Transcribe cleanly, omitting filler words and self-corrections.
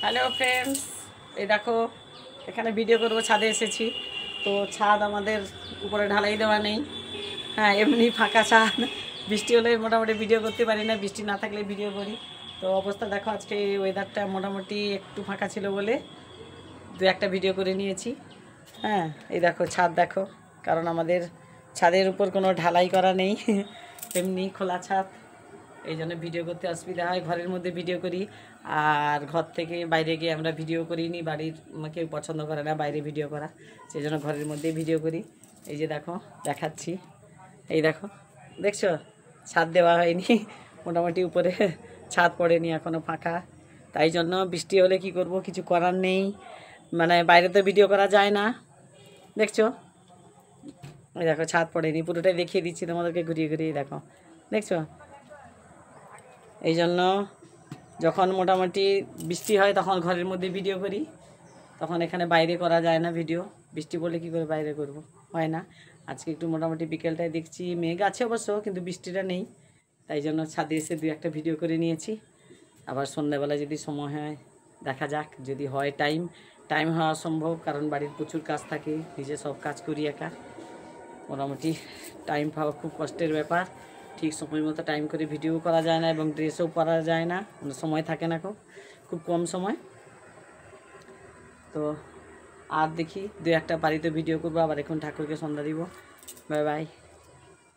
Hello friends, এই দেখো এখানে ভিডিও করবো, ছাদে এসেছি। তো ছাদ আমাদের উপরে ঢালাই দেওয়া নেই, হ্যাঁ এমনি ফাঁকা ছাদ। বৃষ্টি হলে মোটামুটি ভিডিও করতে পারি না, বৃষ্টি না থাকলে ভিডিও করি। তো অবস্থা দেখো, আজকে ওয়েদারটা মোটামুটি একটু ফাঁকা ছিল বলে দু একটা ভিডিও করে নিয়েছি। হ্যাঁ এই দেখো ছাদ দেখো, কারণ আমাদের ছাদের উপর কোনো ঢালাই করা নেই, এমনি খোলা ছাদ। এই জন্য ভিডিও করতে অসুবিধা হয়, ঘরের মধ্যে ভিডিও করি। আর ঘর থেকে বাইরে গিয়ে আমরা ভিডিও করিনি, বাড়ির কেউ পছন্দ করে না বাইরে ভিডিও করা, সেই জন্য ঘরের মধ্যেই ভিডিও করি। এই যে দেখো দেখাচ্ছি, এই দেখো দেখছো ছাদ দেওয়া হয়নি, মোটামুটি উপরে ছাদ পড়েনি, এখনও ফাঁকা। তাই জন্য বৃষ্টি হলে কি করব, কিছু করার নেই, মানে বাইরে তো ভিডিও করা যায় না। দেখছো এই দেখো ছাদ পড়েনি, পুরোটাই দেখিয়ে দিচ্ছি তোমাদেরকে ঘুরিয়ে ঘুরিয়ে, দেখো দেখছো। এই জন্য যখন মোটামুটি বৃষ্টি হয় তখন ঘরের মধ্যে ভিডিও করি, তখন এখানে বাইরে করা যায় না ভিডিও। বৃষ্টি পড়লে কী করে বাইরে করব, হয় না। আজকে একটু মোটামুটি বিকেলটায় দেখছি মেঘ আছে অবশ্য, কিন্তু বৃষ্টিটা নেই, তাই জন্য ছাদে এসে দু একটা ভিডিও করে নিয়েছি। আবার সন্ধ্যাবেলা যদি সময় হয় দেখা যাক, যদি হয় টাইম হওয়া সম্ভব, কারণ বাড়ির প্রচুর কাজ থাকে, নিজে সব কাজ করি একা। মোটামুটি টাইম পাওয়া খুব কষ্টের ব্যাপার, ঠিক সময় মতো টাইম করে ভিডিও করা যায় না, এবং ড্রেসও পরা যায় না, সময় থাকে না, খুব কম সময়। তো আর দেখি দু একটা বাড়িতে ভিডিও করবো, আবার এখন ঠাকুরকে সন্ধ্যা দিব। Bye bye.